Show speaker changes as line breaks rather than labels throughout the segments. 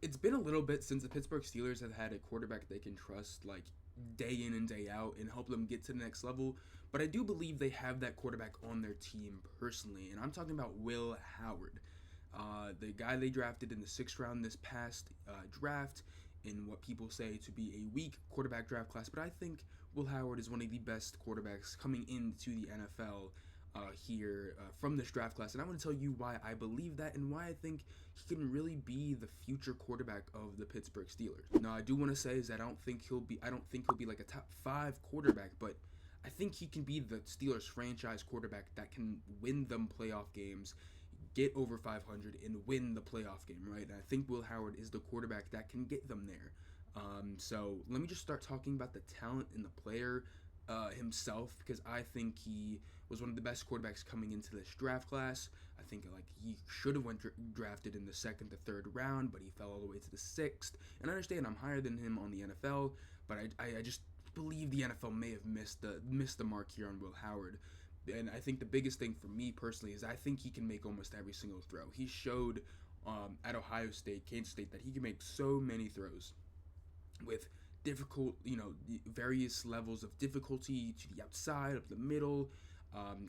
It's been a little bit since the Pittsburgh Steelers have had a quarterback they can trust, like day in and day out, and help them get to the next level. But I do believe they have that quarterback on their team personally, and I'm talking about Will Howard, the guy they drafted in the sixth round this past draft. In what people say to be a weak quarterback draft class, but I think Will Howard is one of the best quarterbacks coming into the NFL here from this draft class, and I want to tell you why I believe that and why I think he can really be the future quarterback of the Pittsburgh Steelers. Now, I do want to say is that I don't think he'll be like a top 5 quarterback, but I think he can be the Steelers franchise quarterback that can win them playoff games, get over 500, and win the playoff game, right? And I think Will Howard is the quarterback that can get them there. So let me just start talking about the talent in the player himself, because I think he was one of the best quarterbacks coming into this draft class. I think like he should have went drafted in the second to third round, but he fell all the way to the sixth. And I understand I'm higher than him on the NFL, but I just believe the NFL may have missed the mark here on Will Howard. And I think the biggest thing for me personally is I think he can make almost every single throw. He showed at Ohio State, Kansas State, that he can make so many throws with difficult, various levels of difficulty to the outside, up the middle,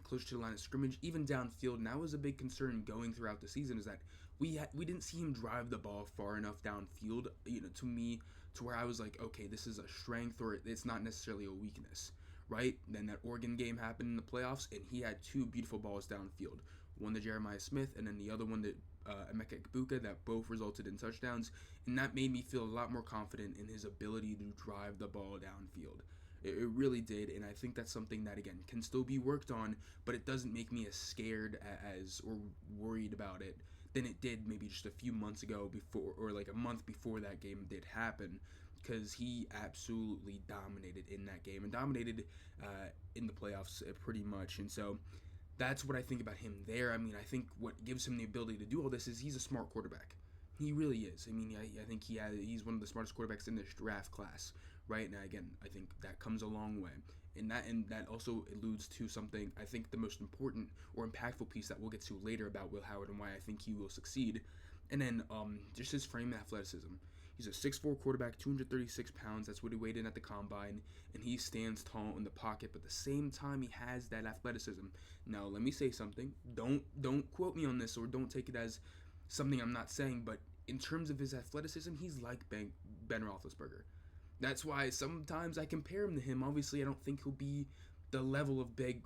close to the line of scrimmage, even downfield. And that was a big concern going throughout the season, is that we didn't see him drive the ball far enough downfield, to me, to where I was like, okay, this is a strength or it's not necessarily a weakness, right? Then that Oregon game happened in the playoffs, and he had 2 beautiful balls downfield. One to Jeremiah Smith, and then the other one to Emeka Egbuka, that both resulted in touchdowns, and that made me feel a lot more confident in his ability to drive the ball downfield. It really did, and I think that's something that, again, can still be worked on, but it doesn't make me as scared as or worried about it than it did maybe just a few months ago before, or like a month before that game did happen, because he absolutely dominated in that game and dominated in the playoffs pretty much. And so that's what I think about him there. I mean, I think what gives him the ability to do all this is he's a smart quarterback. He really is. I mean, I think he's one of the smartest quarterbacks in this draft class, right? Now, again, I think that comes a long way, and that also alludes to something. I think the most important or impactful piece that we'll get to later about Will Howard and why I think he will succeed, and then just his frame and athleticism. He's a 6'4" quarterback, 236 pounds. That's what he weighed in at the combine, and he stands tall in the pocket. But at the same time, he has that athleticism. Now, let me say something. Don't quote me on this, or don't take it as something I'm not saying. But in terms of his athleticism, he's like Ben Roethlisberger. That's why sometimes I compare him to him. Obviously, I don't think he'll be the level of Ben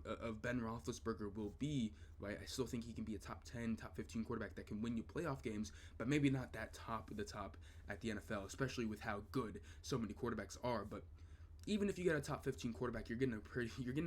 Roethlisberger will be, right? I still think he can be a top 10, top 15 quarterback that can win you playoff games, but maybe not that top of the top at the NFL, especially with how good so many quarterbacks are. But even if you get a top 15 quarterback, you're getting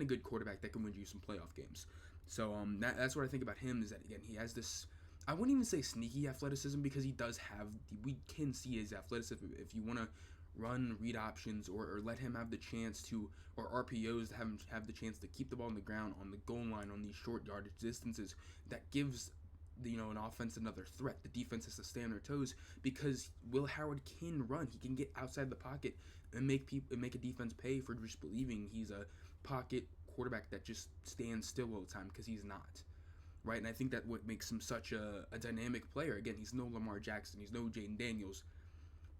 a good quarterback that can win you some playoff games. So that's what I think about him, is that, again, he has this, I wouldn't even say sneaky athleticism, because he does have, we can see his athleticism. If you want to run read options or let him have the chance to, or RPOs to have the chance to keep the ball on the ground, on the goal line, on these short yardage distances, that gives an offense another threat. The defense has to stay on their toes, because Will Howard can run. He can get outside the pocket and make a defense pay for just believing he's a pocket quarterback that just stands still all the time, because he's not. Right, and I think that what makes him such a dynamic player. Again, he's no Lamar Jackson, he's no Jaden Daniels,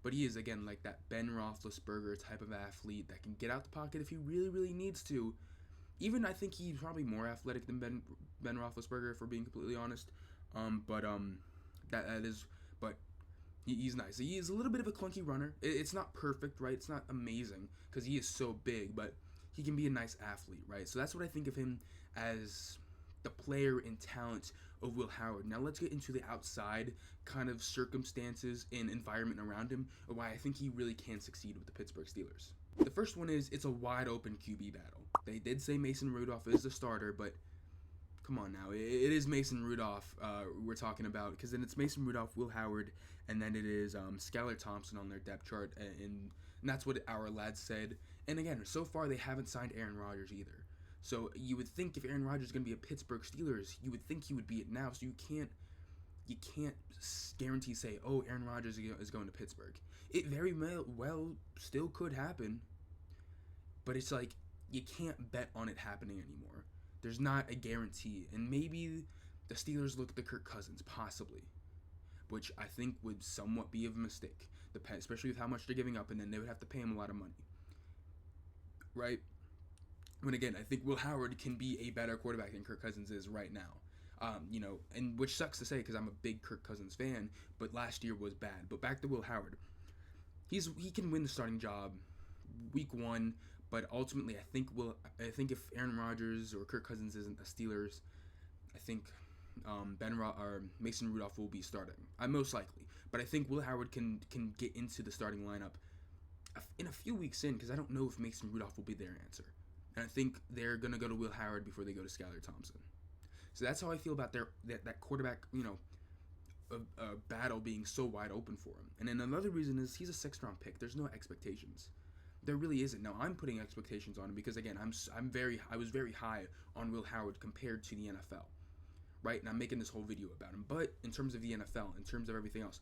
but he is, again, like that Ben Roethlisberger type of athlete that can get out the pocket if he really, really needs to. Even I think he's probably more athletic than Ben Roethlisberger, if we're being completely honest. But he's nice. He is a little bit of a clunky runner. It's not perfect, right? It's not amazing, because he is so big, but he can be a nice athlete, right? So that's what I think of him as, the player and talent of Will Howard. Now let's get into the outside kind of circumstances and environment around him, and why I think he really can succeed with the Pittsburgh Steelers. The first one is, it's a wide open QB battle. They did say Mason Rudolph is the starter, but come on now, it is Mason Rudolph we're talking about, because then it's Mason Rudolph, Will Howard, and then it is Skylar Thompson on their depth chart, and that's what our lads said. And again, so far they haven't signed Aaron Rodgers either. So you would think if Aaron Rodgers is going to be a Pittsburgh Steelers, you would think he would be it now. So you can't guarantee, say, oh, Aaron Rodgers is going to Pittsburgh. It very well still could happen, but it's like you can't bet on it happening anymore. There's not a guarantee, and maybe the Steelers look at the Kirk Cousins, possibly. which I think would somewhat be of a mistake, especially with how much they're giving up, and then they would have to pay him a lot of money, right? When again, I think Will Howard can be a better quarterback than Kirk Cousins is right now. And which sucks to say because I'm a big Kirk Cousins fan, but last year was bad. But back to Will Howard, he can win the starting job week 1, but ultimately I think if Aaron Rodgers or Kirk Cousins isn't the Steelers, I think or Mason Rudolph will be starting. Most likely, but I think Will Howard can get into the starting lineup in a few weeks in, because I don't know if Mason Rudolph will be their answer, and I think they're gonna go to Will Howard before they go to Skylar Thompson. So that's how I feel about that quarterback, a battle being so wide open for him. And then another reason is he's a 6th-round pick. There's no expectations. There really isn't. Now I'm putting expectations on him because again, I was very high on Will Howard compared to the NFL, right? And I'm making this whole video about him. But in terms of the NFL, in terms of everything else,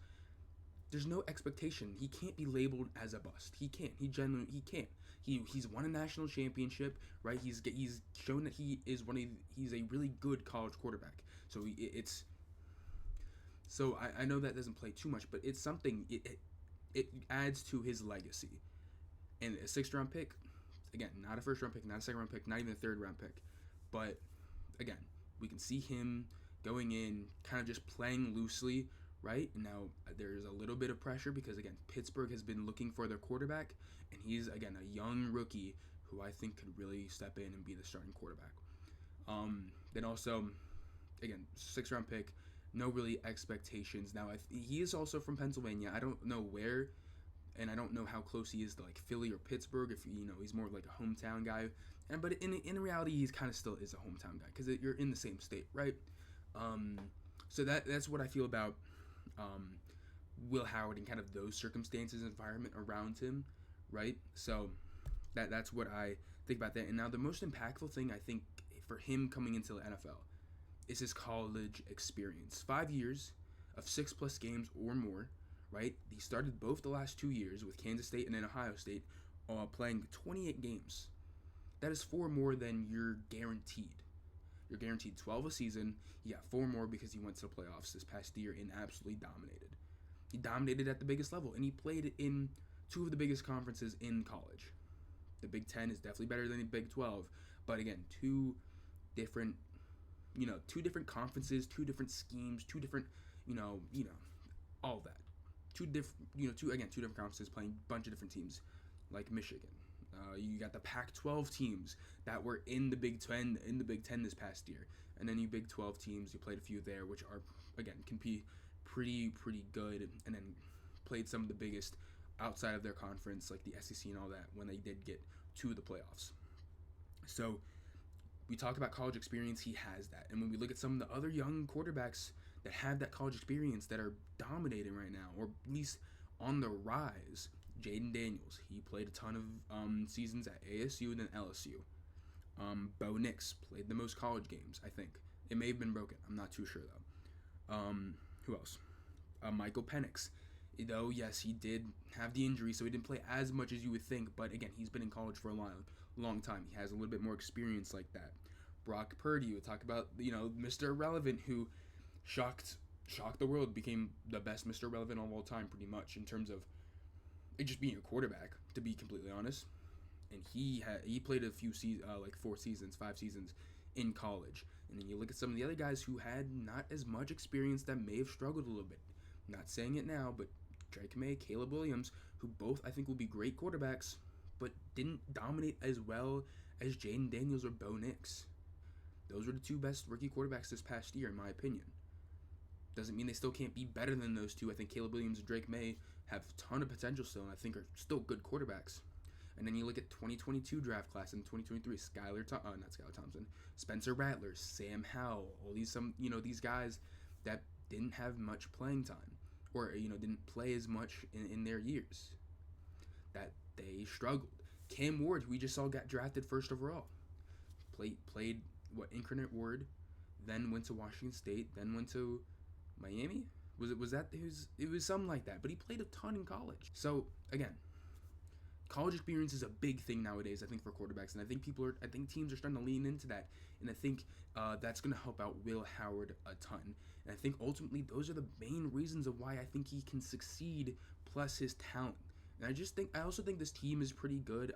there's no expectation. He can't be labeled as a bust. He can't. He can't. He's won a national championship, right? He's shown that he's a really good college quarterback. So I know that doesn't play too much, but it's something. It adds to his legacy. And a 6th-round pick, again, not a 1st-round pick, not a 2nd-round pick, not even a 3rd-round pick, but again, we can see him going in, kind of just playing loosely, right? Now, there's a little bit of pressure because, again, Pittsburgh has been looking for their quarterback, and he's, again, a young rookie who I think could really step in and be the starting quarterback. Then also, again, 6th-round pick, no really expectations. Now, he is also from Pennsylvania. I don't know where, and I don't know how close he is to, like, Philly or Pittsburgh, if, he's more like a hometown guy. But in reality, he's kind of still is a hometown guy because you're in the same state, right? So that's what I feel about Will Howard and kind of those circumstances, environment around him, right? So that's what I think about that. And now the most impactful thing I think for him coming into the NFL is his college experience. 5 years of 6+ games or more, right? He started both the last 2 years with Kansas State and then Ohio State, playing 28 games. That is 4 more than you're guaranteed. You're guaranteed 12 a season. He got 4 more because he went to the playoffs this past year and absolutely dominated. He dominated at the biggest level, and he played in 2 of the biggest conferences in college. The Big Ten is definitely better than the Big 12, but again, 2 different conferences, 2 different schemes, 2 different, all that. 2 different conferences playing a bunch of different teams, like Michigan. You got the Pac-12 teams that were in the Big Ten this past year, and then you Big 12 teams. You played a few there, which are again can be pretty good, and then played some of the biggest outside of their conference, like the SEC and all that, when they did get to the playoffs. So we talk about college experience. He has that, and when we look at some of the other young quarterbacks that have that college experience that are dominating right now, or at least on the rise. Jaden Daniels, he played a ton of seasons at ASU and then LSU. Bo Nix played the most college games, I think. It may have been broken. I'm not too sure, though. Who else? Michael Penix. Though, yes, he did have the injury, so he didn't play as much as you would think. But, again, he's been in college for a long time. He has a little bit more experience like that. Brock Purdy, we talk about, Mr. Irrelevant, who shocked the world, became the best Mr. Irrelevant of all time, pretty much, in terms of just being a quarterback, to be completely honest. And he played a few 5 seasons in college. And then you look at some of the other guys who had not as much experience that may have struggled a little bit. Not saying it now, but Drake May, Caleb Williams, who both I think will be great quarterbacks, but didn't dominate as well as Jaden Daniels or Bo Nix. Those were the 2 best rookie quarterbacks this past year, in my opinion. Doesn't mean they still can't be better than those 2. I think Caleb Williams and Drake May have a ton of potential still, and I think are still good quarterbacks. And then you look at 2022 draft class and 2023, not Skylar Thompson, Spencer Rattler, Sam Howell, all these guys that didn't have much playing time, or didn't play as much in their years, that they struggled. Cam Ward, who we just saw got drafted 1st overall, played Incarnate Word, then went to Washington State, then went to Miami. It was something like that, but he played a ton in college. So again, college experience is a big thing nowadays, I think, for quarterbacks, and I think teams are starting to lean into that, and I think that's going to help out Will Howard a ton. And I think ultimately those are the main reasons of why I think he can succeed, plus his talent. And I also think this team is pretty good.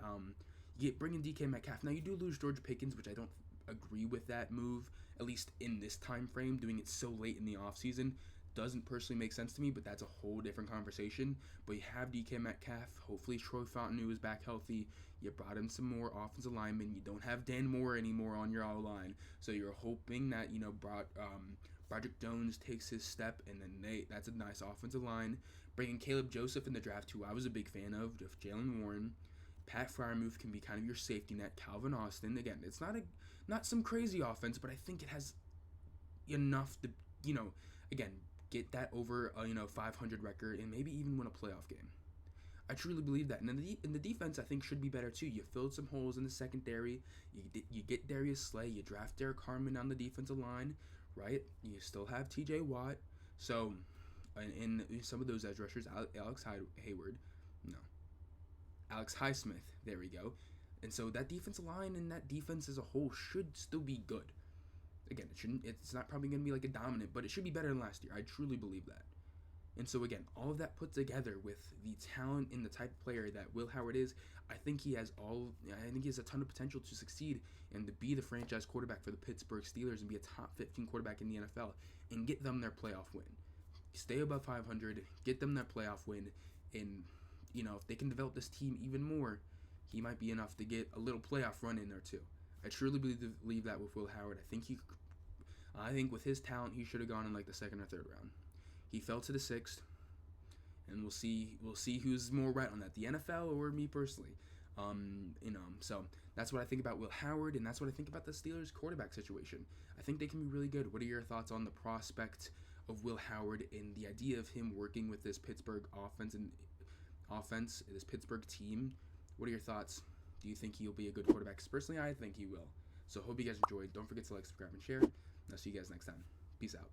You bring in DK Metcalf. Now you do lose George Pickens, which I don't agree with that move, at least in this time frame. Doing it so late in the offseason doesn't personally make sense to me, but that's a whole different conversation. But you have DK Metcalf. Hopefully Troy Fontenot is back healthy. You brought in some more offensive linemen. You don't have Dan Moore anymore on your O-line, so you're hoping that Broderick Jones takes his step, and then that's a nice offensive line. Bringing Caleb Joseph in the draft, who I was a big fan of Jalen Warren. Pat Freiermuth can be kind of your safety net. Calvin Austin, again, it's not some crazy offense, but I think it has enough to, again, get that over a 500 record and maybe even win a playoff game. I truly believe that. And in the defense, I think should be better too. You filled some holes in the secondary. You get Darius Slay. You draft Derek Harmon on the defensive line, right? You still have T.J. Watt. So, in some of those edge rushers, Alex Highsmith. There we go. And so that defensive line and that defense as a whole should still be good. Again, it's not probably going to be like a dominant, but it should be better than last year. I truly believe that. And so again, all of that put together with the talent and the type of player that Will Howard is, I think he has a ton of potential to succeed and to be the franchise quarterback for the Pittsburgh Steelers and be a top 15 quarterback in the NFL and get them their playoff win. Stay above 500, get them that playoff win, and if they can develop this team even more, he might be enough to get a little playoff run in there too. I truly believe that with Will Howard. I think with his talent, he should have gone in like the second or third round. He fell to the sixth, and we'll see who's more right on that, the NFL or me personally. So that's what I think about Will Howard, and that's what I think about the Steelers quarterback situation. I think they can be really good. What are your thoughts on the prospect of Will Howard and the idea of him working with this Pittsburgh this Pittsburgh team? What are your thoughts? Do you think he'll be a good quarterback? 'Cause personally, I think he will. So hope you guys enjoyed. Don't forget to like, subscribe, and share. I'll see you guys next time. Peace out.